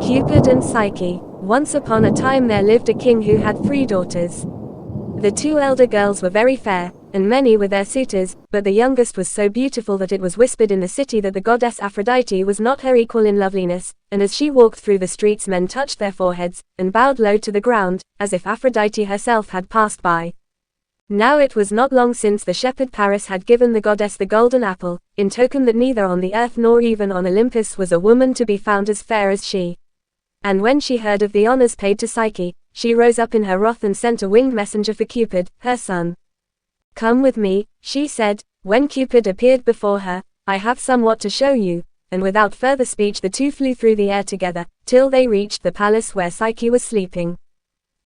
Cupid and Psyche. Once upon a time there lived a king who had 3 daughters. The 2 elder girls were very fair, and many were their suitors, but the youngest was so beautiful that it was whispered in the city that the goddess Aphrodite was not her equal in loveliness, and as she walked through the streets men touched their foreheads, and bowed low to the ground, as if Aphrodite herself had passed by. Now it was not long since the shepherd Paris had given the goddess the golden apple, in token that neither on the earth nor even on Olympus was a woman to be found as fair as she. And when she heard of the honors paid to Psyche, she rose up in her wrath and sent a winged messenger for Cupid, her son. "Come with me," she said. When Cupid appeared before her, "I have somewhat to show you," and without further speech the 2 flew through the air together, till they reached the palace where Psyche was sleeping.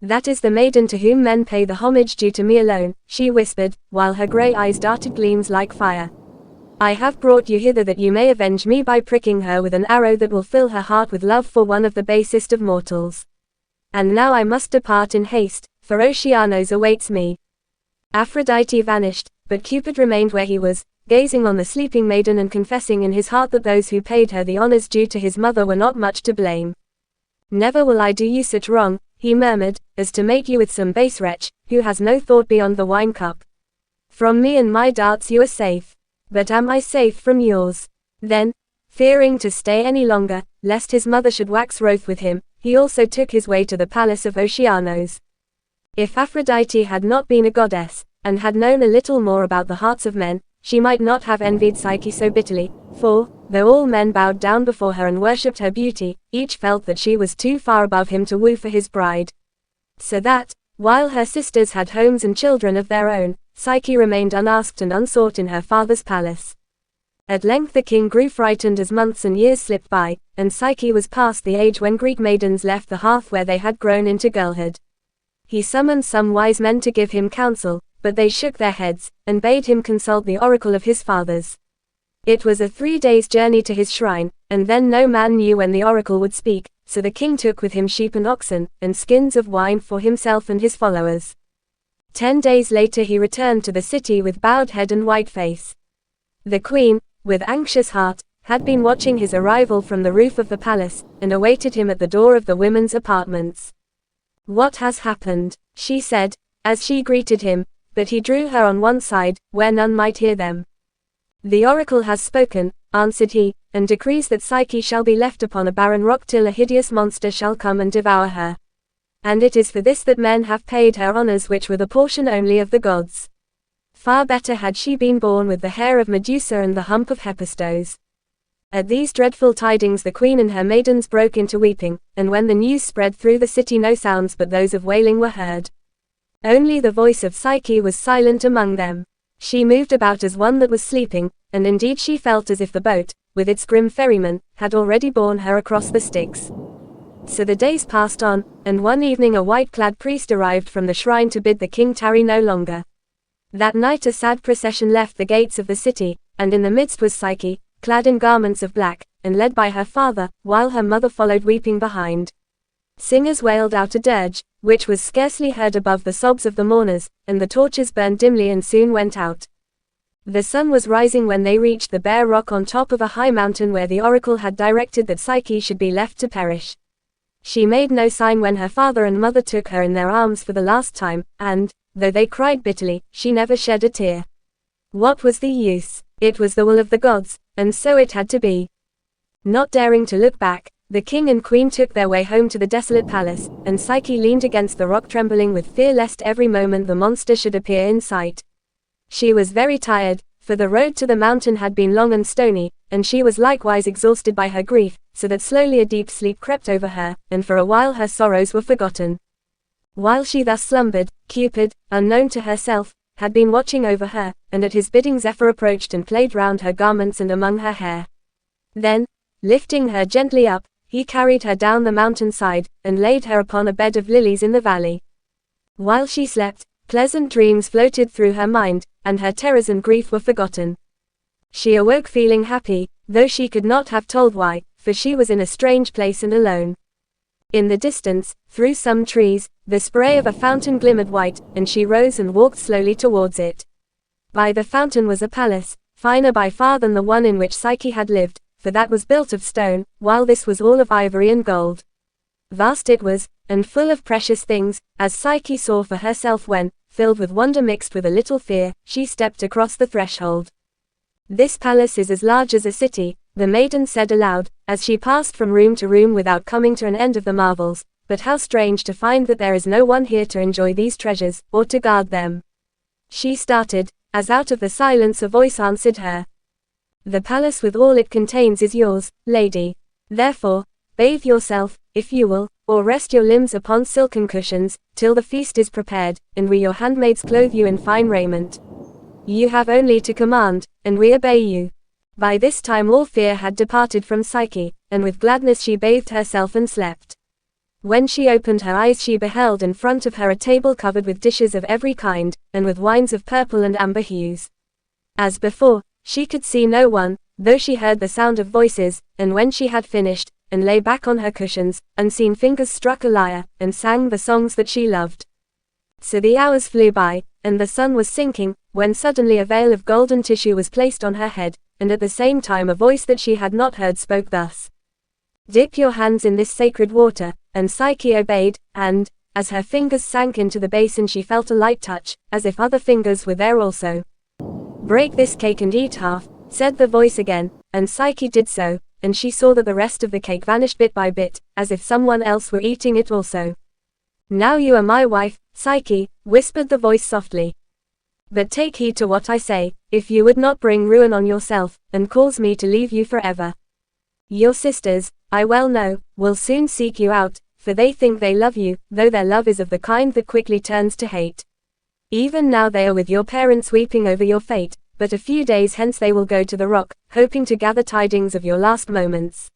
"That is the maiden to whom men pay the homage due to me alone," she whispered, while her grey eyes darted gleams like fire. "I have brought you hither that you may avenge me by pricking her with an arrow that will fill her heart with love for one of the basest of mortals. And now I must depart in haste, for Oceanos awaits me." Aphrodite vanished, but Cupid remained where he was, gazing on the sleeping maiden and confessing in his heart that those who paid her the honors due to his mother were not much to blame. "Never will I do you such wrong," he murmured, "as to mate you with some base wretch, who has no thought beyond the wine cup. From me and my darts you are safe. But am I safe from yours?" Then, fearing to stay any longer, lest his mother should wax wroth with him, he also took his way to the palace of Oceanos. If Aphrodite had not been a goddess, and had known a little more about the hearts of men, she might not have envied Psyche so bitterly, for, though all men bowed down before her and worshipped her beauty, each felt that she was too far above him to woo for his bride. So that, while her sisters had homes and children of their own, Psyche remained unasked and unsought in her father's palace. At length the king grew frightened as months and years slipped by, and Psyche was past the age when Greek maidens left the hearth where they had grown into girlhood. He summoned some wise men to give him counsel, but they shook their heads, and bade him consult the oracle of his fathers. It was a 3 days' journey to his shrine, and then no man knew when the oracle would speak, so the king took with him sheep and oxen, and skins of wine for himself and his followers. 10 days later he returned to the city with bowed head and white face. The queen, with anxious heart, had been watching his arrival from the roof of the palace, and awaited him at the door of the women's apartments. "What has happened?" she said, as she greeted him, but he drew her on one side, where none might hear them. "The oracle has spoken," answered he, "and decrees that Psyche shall be left upon a barren rock till a hideous monster shall come and devour her. And it is for this that men have paid her honors which were the portion only of the gods. Far better had she been born with the hair of Medusa and the hump of Hephaestos." At these dreadful tidings the queen and her maidens broke into weeping, and when the news spread through the city no sounds but those of wailing were heard. Only the voice of Psyche was silent among them. She moved about as one that was sleeping, and indeed she felt as if the boat, with its grim ferryman, had already borne her across the Styx. So the days passed on, and one evening a white-clad priest arrived from the shrine to bid the king tarry no longer. That night a sad procession left the gates of the city, and in the midst was Psyche, clad in garments of black, and led by her father, while her mother followed weeping behind. Singers wailed out a dirge, which was scarcely heard above the sobs of the mourners, and the torches burned dimly and soon went out. The sun was rising when they reached the bare rock on top of a high mountain where the oracle had directed that Psyche should be left to perish. She made no sign when her father and mother took her in their arms for the last time, and, though they cried bitterly, she never shed a tear. What was the use? It was the will of the gods, and so it had to be. Not daring to look back, the king and queen took their way home to the desolate palace, and Psyche leaned against the rock trembling with fear lest every moment the monster should appear in sight. She was very tired, for the road to the mountain had been long and stony, and she was likewise exhausted by her grief, so that slowly a deep sleep crept over her, and for a while her sorrows were forgotten. While she thus slumbered, Cupid, unknown to herself, had been watching over her, and at his bidding Zephyr approached and played round her garments and among her hair. Then, lifting her gently up, he carried her down the mountain side, and laid her upon a bed of lilies in the valley. While she slept, pleasant dreams floated through her mind, and her terrors and grief were forgotten. She awoke feeling happy, though she could not have told why, for she was in a strange place and alone. In the distance, through some trees, the spray of a fountain glimmered white, and she rose and walked slowly towards it. By the fountain was a palace, finer by far than the one in which Psyche had lived, for that was built of stone, while this was all of ivory and gold. Vast it was, and full of precious things, as Psyche saw for herself when, filled with wonder mixed with a little fear, she stepped across the threshold. This palace is as large as a city, the maiden said aloud, as she passed from room to room without coming to an end of the marvels, but how strange to find that there is no one here to enjoy these treasures, or to guard them. She started, as out of the silence a voice answered her. The palace with all it contains is yours, lady. Therefore, bathe yourself, if you will, or rest your limbs upon silken cushions, till the feast is prepared, and we your handmaids clothe you in fine raiment. You have only to command, and we obey you. By this time all fear had departed from Psyche, and with gladness she bathed herself and slept. When she opened her eyes she beheld in front of her a table covered with dishes of every kind, and with wines of purple and amber hues. As before, she could see no one, though she heard the sound of voices, and when she had finished, and lay back on her cushions, unseen fingers struck a lyre, and sang the songs that she loved. So the hours flew by, and the sun was sinking, when suddenly a veil of golden tissue was placed on her head, and at the same time a voice that she had not heard spoke thus. Dip your hands in this sacred water, and Psyche obeyed, and, as her fingers sank into the basin she felt a light touch, as if other fingers were there also. Break this cake and eat half, said the voice again, and Psyche did so, and she saw that the rest of the cake vanished bit by bit, as if someone else were eating it also. Now you are my wife, Psyche, whispered the voice softly. But take heed to what I say, if you would not bring ruin on yourself, and cause me to leave you forever. Your sisters, I well know, will soon seek you out, for they think they love you, though their love is of the kind that quickly turns to hate. Even now they are with your parents weeping over your fate, but a few days hence they will go to the rock, hoping to gather tidings of your last moments.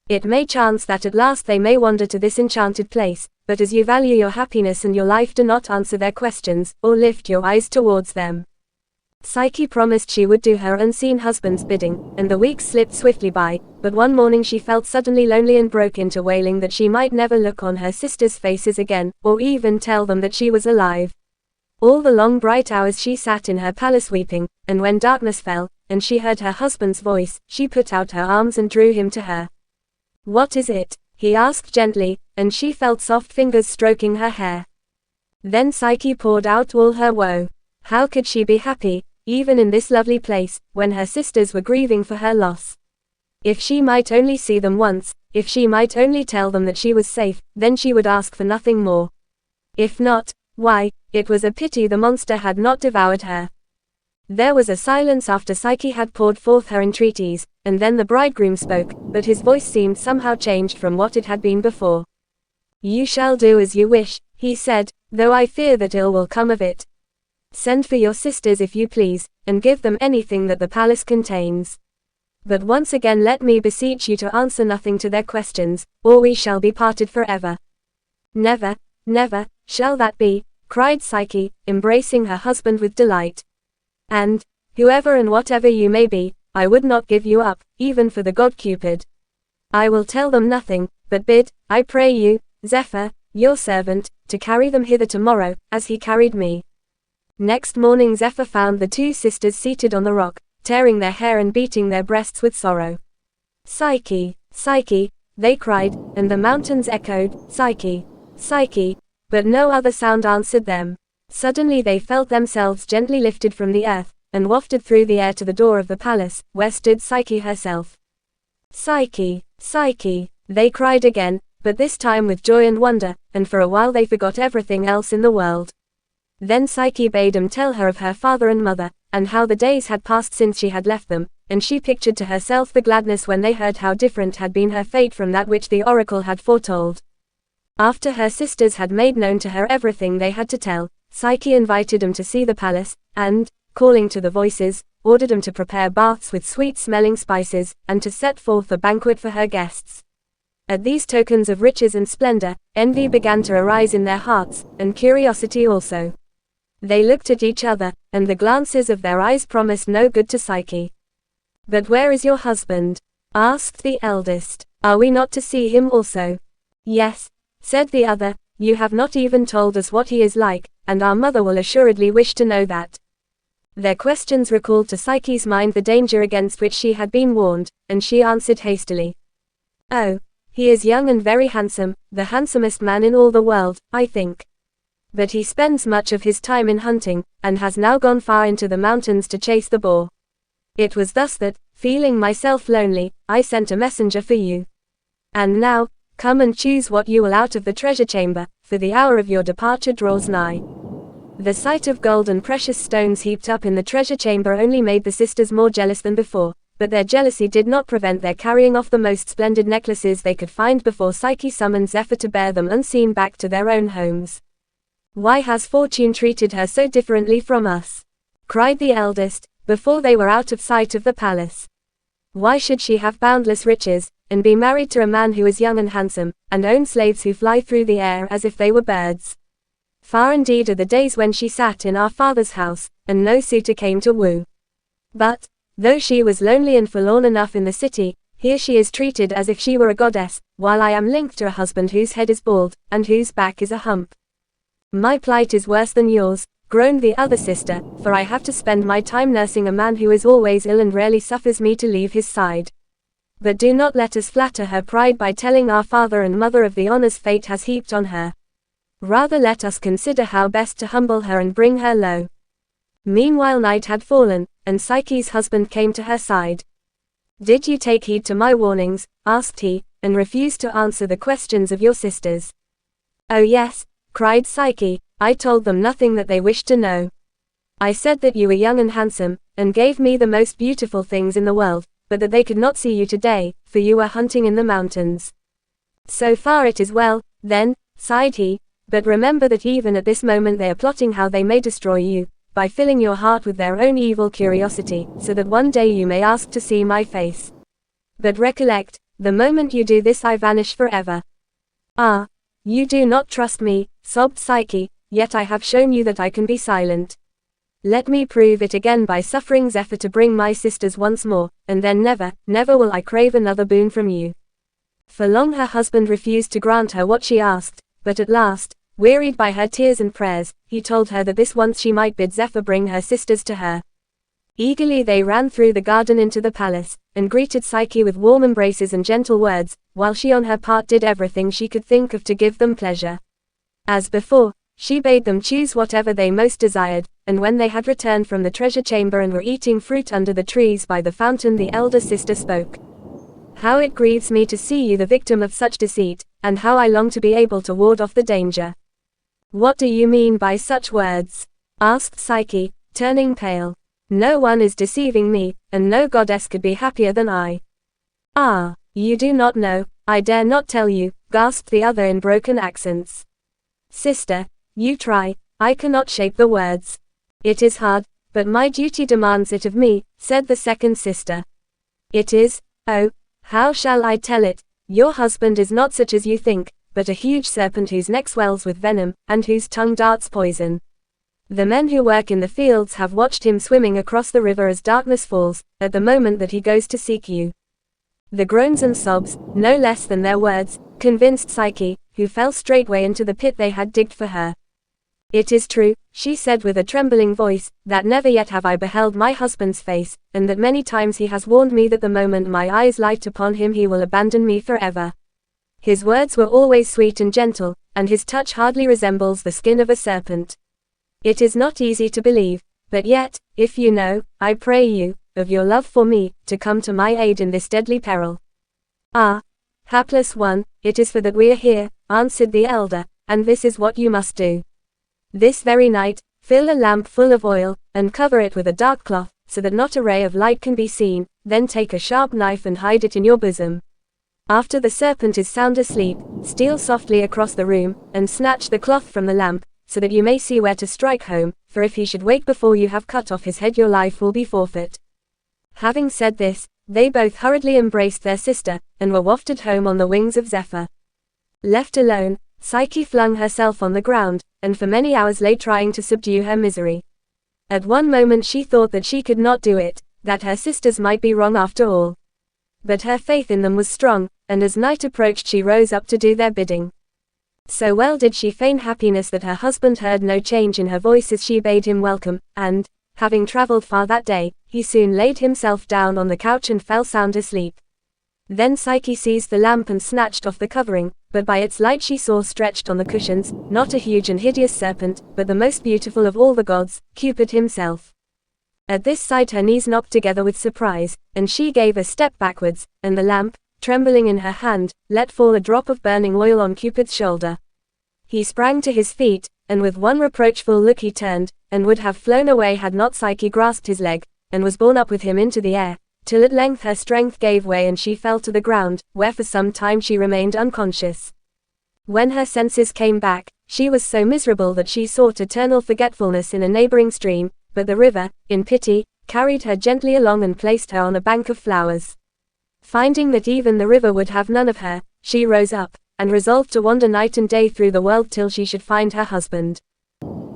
It may chance that at last they may wander to this enchanted place, but as you value your happiness and your life, do not answer their questions, or lift your eyes towards them. Psyche promised she would do her unseen husband's bidding, and the weeks slipped swiftly by, but one morning she felt suddenly lonely and broke into wailing that she might never look on her sisters' faces again, or even tell them that she was alive. All the long bright hours she sat in her palace weeping, and when darkness fell, and she heard her husband's voice, she put out her arms and drew him to her. What is it? He asked gently, and she felt soft fingers stroking her hair. Then Psyche poured out all her woe. How could she be happy, even in this lovely place, when her sisters were grieving for her loss? If she might only see them once, if she might only tell them that she was safe, then she would ask for nothing more. If not, why, it was a pity the monster had not devoured her. There was a silence after Psyche had poured forth her entreaties, and then the bridegroom spoke, but his voice seemed somehow changed from what it had been before. You shall do as you wish, he said, though I fear that ill will come of it. Send for your sisters if you please, and give them anything that the palace contains. But once again let me beseech you to answer nothing to their questions, or we shall be parted forever. Never, never, shall that be, cried Psyche, embracing her husband with delight. And, whoever and whatever you may be, I would not give you up, even for the god Cupid. I will tell them nothing, but bid, I pray you, Zephyr, your servant, to carry them hither tomorrow, as he carried me. Next morning Zephyr found the two sisters seated on the rock, tearing their hair and beating their breasts with sorrow. Psyche, Psyche, they cried, and the mountains echoed, Psyche, Psyche, but no other sound answered them. Suddenly they felt themselves gently lifted from the earth, and wafted through the air to the door of the palace, where stood Psyche herself. Psyche, Psyche, they cried again, but this time with joy and wonder, and for a while they forgot everything else in the world. Then Psyche bade them tell her of her father and mother, and how the days had passed since she had left them, and she pictured to herself the gladness when they heard how different had been her fate from that which the oracle had foretold. After her sisters had made known to her everything they had to tell, Psyche invited them to see the palace, and, calling to the voices, ordered them to prepare baths with sweet-smelling spices, and to set forth a banquet for her guests. At these tokens of riches and splendor, envy began to arise in their hearts, and curiosity also. They looked at each other, and the glances of their eyes promised no good to Psyche. But where is your husband? Asked the eldest. Are we not to see him also? Yes, said the other, you have not even told us what he is like, and our mother will assuredly wish to know that. Their questions recalled to Psyche's mind the danger against which she had been warned, and she answered hastily. Oh, he is young and very handsome, the handsomest man in all the world, I think. But he spends much of his time in hunting, and has now gone far into the mountains to chase the boar. It was thus that, feeling myself lonely, I sent a messenger for you. And now, come and choose what you will out of the treasure chamber, for the hour of your departure draws nigh. The sight of gold and precious stones heaped up in the treasure chamber only made the sisters more jealous than before, but their jealousy did not prevent their carrying off the most splendid necklaces they could find before Psyche summoned Zephyr to bear them unseen back to their own homes. Why has fortune treated her so differently from us? Cried the eldest, before they were out of sight of the palace. Why should she have boundless riches, and be married to a man who is young and handsome, and own slaves who fly through the air as if they were birds? Far indeed are the days when she sat in our father's house, and no suitor came to woo. But, though she was lonely and forlorn enough in the city, here she is treated as if she were a goddess, while I am linked to a husband whose head is bald, and whose back is a hump. My plight is worse than yours, groaned the other sister, for I have to spend my time nursing a man who is always ill and rarely suffers me to leave his side. But do not let us flatter her pride by telling our father and mother of the honors fate has heaped on her. Rather let us consider how best to humble her and bring her low. Meanwhile night had fallen, and Psyche's husband came to her side. Did you take heed to my warnings, asked he, and refuse to answer the questions of your sisters? Oh yes, cried Psyche, I told them nothing that they wished to know. I said that you were young and handsome, and gave me the most beautiful things in the world, but that they could not see you today, for you were hunting in the mountains. So far it is well, then, sighed he, but remember that even at this moment they are plotting how they may destroy you, by filling your heart with their own evil curiosity, so that one day you may ask to see my face. But recollect, the moment you do this I vanish forever. Ah, you do not trust me, sobbed Psyche, yet I have shown you that I can be silent. Let me prove it again by suffering Zephyr to bring my sisters once more, and then never, never will I crave another boon from you. For long her husband refused to grant her what she asked, but at last, wearied by her tears and prayers, he told her that this once she might bid Zephyr bring her sisters to her. Eagerly they ran through the garden into the palace, and greeted Psyche with warm embraces and gentle words, while she on her part did everything she could think of to give them pleasure. As before, she bade them choose whatever they most desired, and when they had returned from the treasure chamber and were eating fruit under the trees by the fountain, the elder sister spoke. How it grieves me to see you the victim of such deceit, and how I long to be able to ward off the danger. What do you mean by such words? Asked Psyche, turning pale. No one is deceiving me, and no goddess could be happier than I. Ah, you do not know, I dare not tell you, gasped the other in broken accents. Sister, you try, I cannot shape the words. It is hard, but my duty demands it of me, said the second sister. It is, oh, how shall I tell it? Your husband is not such as you think, but a huge serpent whose neck swells with venom, and whose tongue darts poison. The men who work in the fields have watched him swimming across the river as darkness falls, at the moment that he goes to seek you. The groans and sobs, no less than their words, convinced Psyche, who fell straightway into the pit they had digged for her. It is true, she said with a trembling voice, that never yet have I beheld my husband's face, and that many times he has warned me that the moment my eyes light upon him he will abandon me forever. His words were always sweet and gentle, and his touch hardly resembles the skin of a serpent. It is not easy to believe, but yet, if you know, I pray you, of your love for me, to come to my aid in this deadly peril. Ah, hapless one, it is for that we are here, answered the elder, and this is what you must do. This very night, fill a lamp full of oil, and cover it with a dark cloth, so that not a ray of light can be seen, then take a sharp knife and hide it in your bosom. After the serpent is sound asleep, steal softly across the room, and snatch the cloth from the lamp, so that you may see where to strike home, for if he should wake before you have cut off his head your life will be forfeit. Having said this, they both hurriedly embraced their sister, and were wafted home on the wings of Zephyr. Left alone, Psyche flung herself on the ground, and for many hours lay trying to subdue her misery. At one moment she thought that she could not do it, that her sisters might be wrong after all. But her faith in them was strong, and as night approached she rose up to do their bidding. So well did she feign happiness that her husband heard no change in her voice as she bade him welcome, and, having traveled far that day, he soon laid himself down on the couch and fell sound asleep. Then Psyche seized the lamp and snatched off the covering, but by its light she saw stretched on the cushions, not a huge and hideous serpent, but the most beautiful of all the gods, Cupid himself. At this sight her knees knocked together with surprise, and she gave a step backwards, and the lamp, trembling in her hand, let fall a drop of burning oil on Cupid's shoulder. He sprang to his feet, and with one reproachful look he turned, and would have flown away had not Psyche grasped his leg, and was borne up with him into the air, till at length her strength gave way and she fell to the ground, where for some time she remained unconscious. When her senses came back, she was so miserable that she sought eternal forgetfulness in a neighboring stream, but the river, in pity, carried her gently along and placed her on a bank of flowers. Finding that even the river would have none of her, she rose up, and resolved to wander night and day through the world till she should find her husband.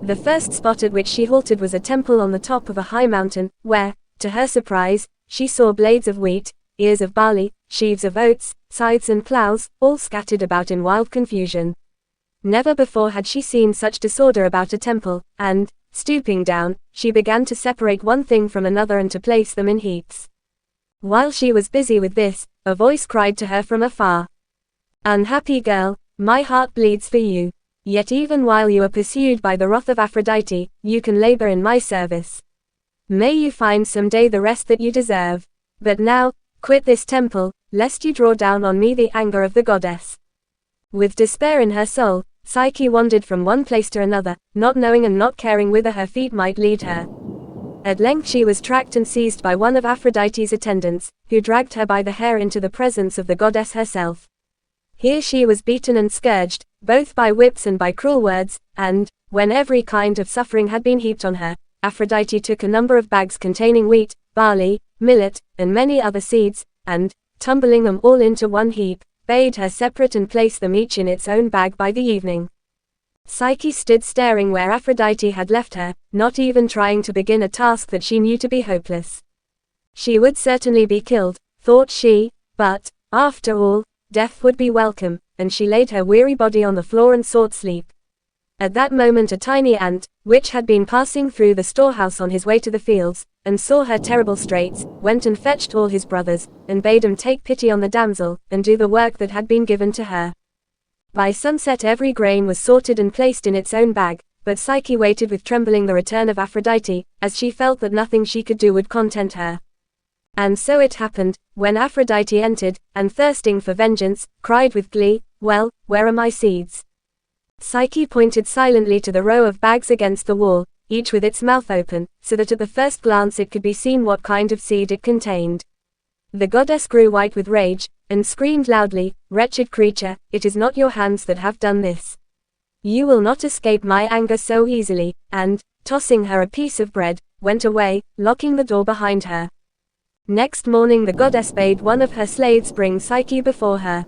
The first spot at which she halted was a temple on the top of a high mountain, where, to her surprise, she saw blades of wheat, ears of barley, sheaves of oats, scythes and plows, all scattered about in wild confusion. Never before had she seen such disorder about a temple, and, stooping down, she began to separate one thing from another and to place them in heaps. While she was busy with this, a voice cried to her from afar, "Unhappy girl, my heart bleeds for you. Yet even while you are pursued by the wrath of Aphrodite, you can labor in my service. May you find some day the rest that you deserve. But now, quit this temple, lest you draw down on me the anger of the goddess." With despair in her soul, Psyche wandered from one place to another, not knowing and not caring whither her feet might lead her. At length she was tracked and seized by one of Aphrodite's attendants, who dragged her by the hair into the presence of the goddess herself. Here she was beaten and scourged, both by whips and by cruel words, and, when every kind of suffering had been heaped on her, Aphrodite took a number of bags containing wheat, barley, millet, and many other seeds, and, tumbling them all into one heap, bade her separate and place them each in its own bag by the evening. Psyche stood staring where Aphrodite had left her, not even trying to begin a task that she knew to be hopeless. She would certainly be killed, thought she, but, after all, death would be welcome, and she laid her weary body on the floor and sought sleep. At that moment a tiny ant, which had been passing through the storehouse on his way to the fields, and saw her terrible straits, went and fetched all his brothers, and bade them take pity on the damsel, and do the work that had been given to her. By sunset every grain was sorted and placed in its own bag, but Psyche waited with trembling the return of Aphrodite, as she felt that nothing she could do would content her. And so it happened, when Aphrodite entered, and thirsting for vengeance, cried with glee, "Well, where are my seeds?" Psyche pointed silently to the row of bags against the wall, each with its mouth open, so that at the first glance it could be seen what kind of seed it contained. The goddess grew white with rage, and screamed loudly, "Wretched creature, it is not your hands that have done this. You will not escape my anger so easily," and, tossing her a piece of bread, went away, locking the door behind her. Next morning the goddess bade one of her slaves bring Psyche before her.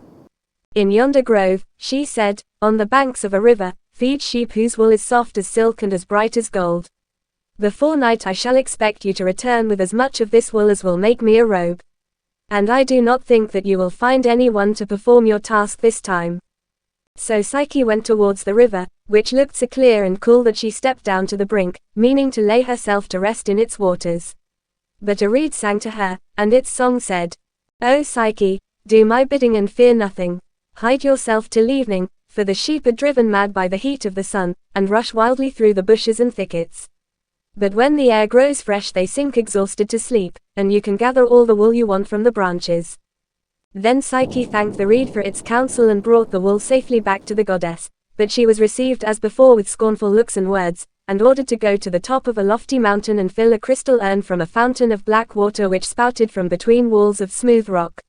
"In yonder grove," she said, "on the banks of a river, feed sheep whose wool is soft as silk and as bright as gold. Before night I shall expect you to return with as much of this wool as will make me a robe. And I do not think that you will find anyone to perform your task this time." So Psyche went towards the river, which looked so clear and cool that she stepped down to the brink, meaning to lay herself to rest in its waters. But a reed sang to her, and its song said, "O Psyche, do my bidding and fear nothing. Hide yourself till evening, for the sheep are driven mad by the heat of the sun, and rush wildly through the bushes and thickets. But when the air grows fresh they sink exhausted to sleep, and you can gather all the wool you want from the branches." Then Psyche thanked the reed for its counsel and brought the wool safely back to the goddess, but she was received as before with scornful looks and words, and ordered to go to the top of a lofty mountain and fill a crystal urn from a fountain of black water which spouted from between walls of smooth rock.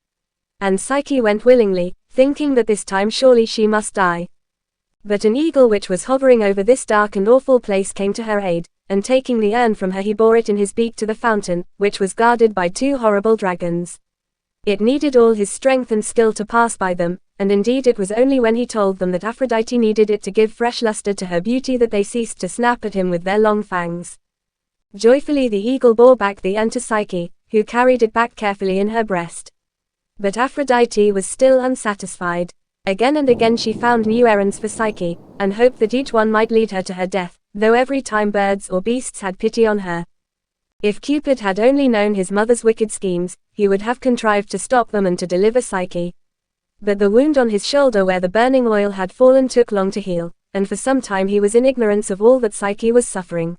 And Psyche went willingly, thinking that this time surely she must die. But an eagle which was hovering over this dark and awful place came to her aid, and taking the urn from her he bore it in his beak to the fountain, which was guarded by two horrible dragons. It needed all his strength and skill to pass by them, and indeed it was only when he told them that Aphrodite needed it to give fresh luster to her beauty that they ceased to snap at him with their long fangs. Joyfully the eagle bore back the urn to Psyche, who carried it back carefully in her breast. But Aphrodite was still unsatisfied. Again and again she found new errands for Psyche, and hoped that each one might lead her to her death, though every time birds or beasts had pity on her. If Cupid had only known his mother's wicked schemes, he would have contrived to stop them and to deliver Psyche. But the wound on his shoulder where the burning oil had fallen took long to heal, and for some time he was in ignorance of all that Psyche was suffering.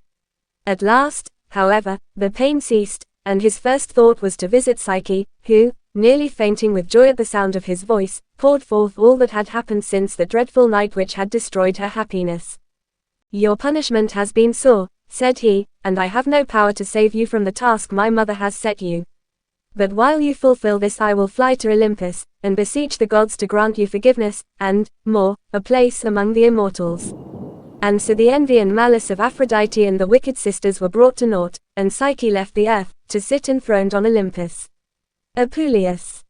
At last, however, the pain ceased, and his first thought was to visit Psyche, who, nearly fainting with joy at the sound of his voice, poured forth all that had happened since the dreadful night which had destroyed her happiness. "Your punishment has been sore," said he, "and I have no power to save you from the task my mother has set you. But while you fulfill this I will fly to Olympus, and beseech the gods to grant you forgiveness, and, more, a place among the immortals." And so the envy and malice of Aphrodite and the wicked sisters were brought to naught, and Psyche left the earth, to sit enthroned on Olympus. Apuleius.